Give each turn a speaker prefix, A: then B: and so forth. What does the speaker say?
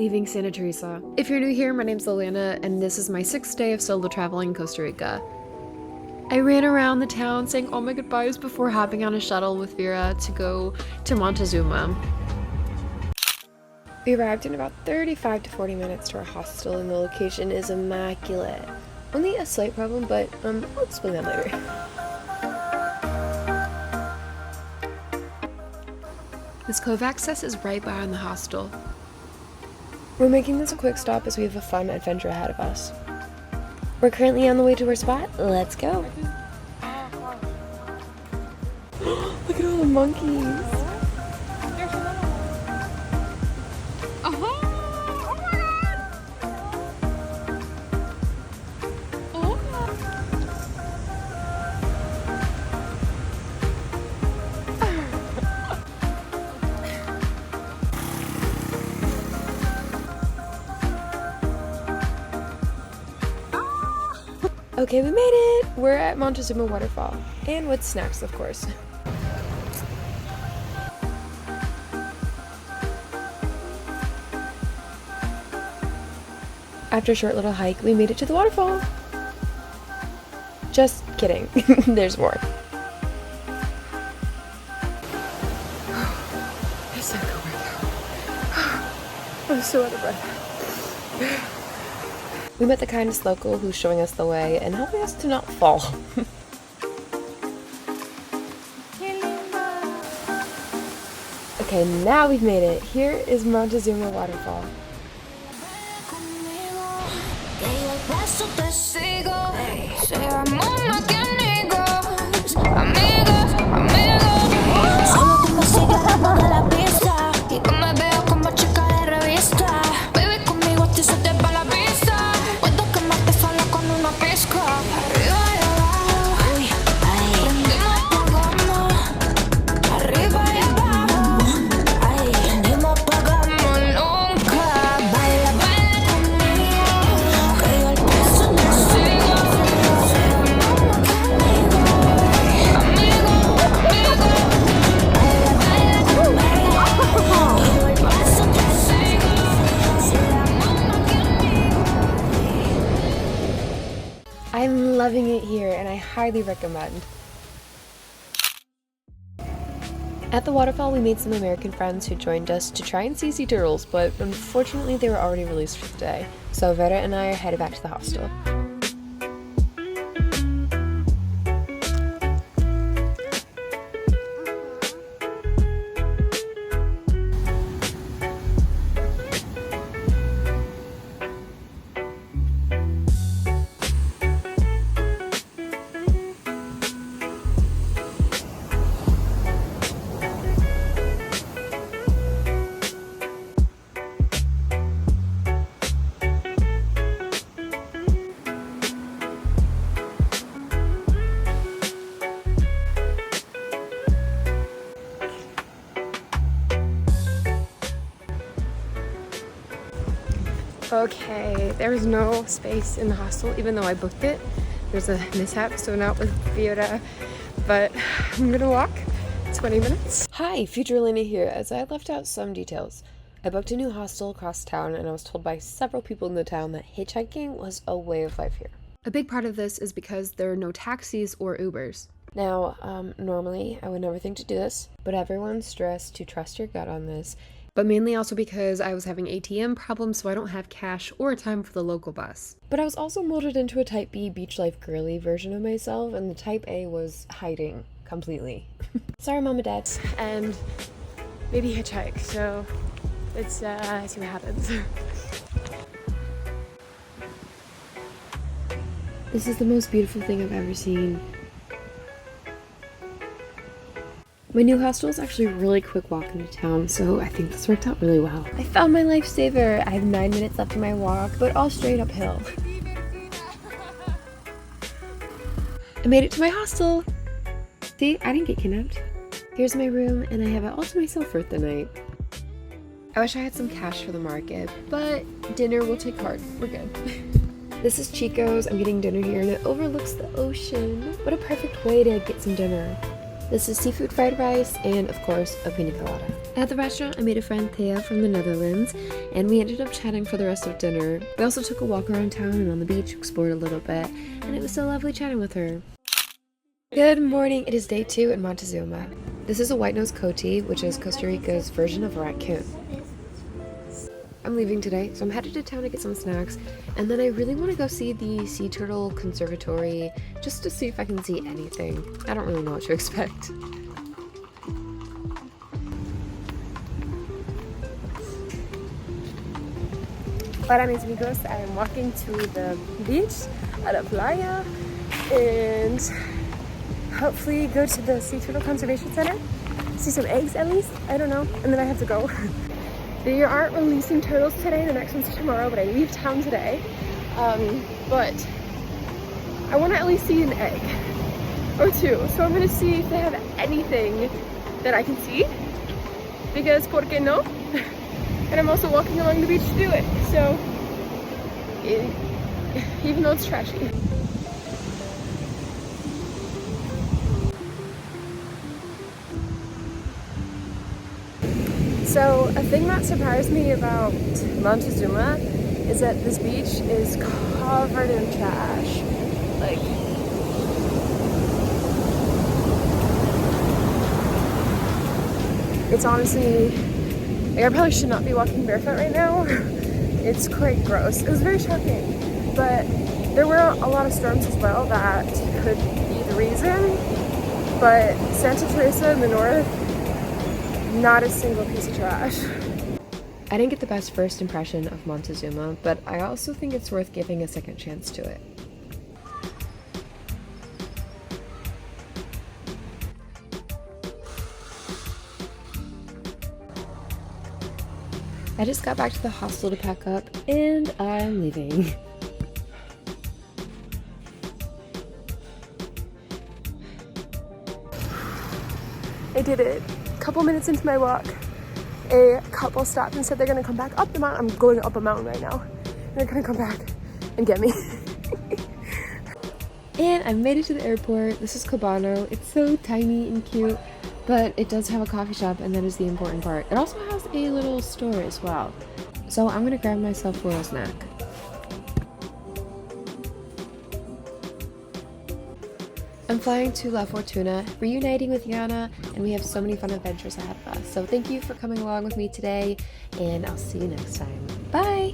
A: leaving Santa Teresa. If you're new here, my name's Liliana, and this is my 6th day of solo traveling in Costa Rica. I ran around the town saying all my goodbyes before hopping on a shuttle with Vera to go to Montezuma. We arrived in about 35 to 40 minutes to our hostel, and the location is immaculate. Only a slight problem, but I'll explain that later. This cove access is right behind the hostel. We're making this a quick stop as we have a fun adventure ahead of us. We're currently on the way to our spot. Let's go. Look at all the monkeys. Okay, we made it! We're at Montezuma Waterfall. And with snacks, of course. After a short little hike, we made it to the waterfall. Just kidding. There's more. It's not going right now. I'm so out of breath. We met the kindest local who's showing us the way and helping us to not fall. Okay, now we've made it. Here is Montezuma Waterfall. I'm loving it here, and I highly recommend. At the waterfall, we made some American friends who joined us to try and see sea turtles, but unfortunately they were already released for the day, so Vera and I are headed back to the hostel. Okay, there's no space in the hostel, even though I booked it. There's a mishap, so not with Fiora, but I'm gonna walk 20 minutes. Hi, future Elena here, as I left out some details. I booked a new hostel across town, and I was told by several people in the town that hitchhiking was a way of life here. A big part of this is because there are no taxis or Ubers. Now, normally I would never think to do this, but everyone's stressed to trust your gut on this. But mainly also because I was having ATM problems, so I don't have cash or time for the local bus. But I was also molded into a Type B beach life girly version of myself, and the Type A was hiding completely. Sorry, Mom and Dad. And maybe hitchhike, so let's see what happens. This is the most beautiful thing I've ever seen. My new hostel is actually a really quick walk into town, so I think this worked out really well. I found my lifesaver! I have 9 minutes left in my walk, but all straight uphill. I made it to my hostel! See, I didn't get kidnapped. Here's my room, and I have it all to myself for the night. I wish I had some cash for the market, but dinner will take card. We're good. This is Chico's. I'm getting dinner here, and it overlooks the ocean. What a perfect way to get some dinner. This is seafood fried rice and, of course, a pina colada. At the restaurant, I made a friend Thea from the Netherlands, and we ended up chatting for the rest of dinner. We also took a walk around town and on the beach, explored a little bit, and it was so lovely chatting with her. Good morning, it is day 2 in Montezuma. This is a white-nosed coati, which is Costa Rica's version of a raccoon. I'm leaving today, so I'm headed to town to get some snacks, and then I really want to go see the sea turtle conservatory just to see if I can see anything. I don't really know what to expect.
B: Hola mis amigos, I'm walking to the beach at a playa and hopefully go to the Sea Turtle Conservation Center, see some eggs at least, I don't know, and then I have to go. They aren't releasing turtles today, the next one's tomorrow, but I leave town today. But I want to at least see an egg or two, so I'm going to see if they have anything that I can see, because ¿por qué no? And I'm also walking along the beach to do it, so even though it's trashy. So a thing that surprised me about Montezuma is that this beach is covered in trash. Like, it's honestly, like, I probably should not be walking barefoot right now. It's quite gross. It was very shocking, but there were a lot of storms as well that could be the reason. But Santa Teresa in the north, not a single piece of trash.
A: I didn't get the best first impression of Montezuma, but I also think it's worth giving a second chance to it. I just got back to the hostel to pack up, and I'm leaving.
B: I did it. A couple minutes into my walk, a couple stopped and said they're gonna come back up the mountain. I'm going up a mountain right now. They're gonna come back and get me.
A: And I made it to the airport. This is Cabano. It's so tiny and cute, but it does have a coffee shop, and that is the important part. It also has a little store as well. So I'm gonna grab myself a little snack. I'm flying to La Fortuna, reuniting with Yana, and we have so many fun adventures ahead of us. So thank you for coming along with me today, and I'll see you next time. Bye!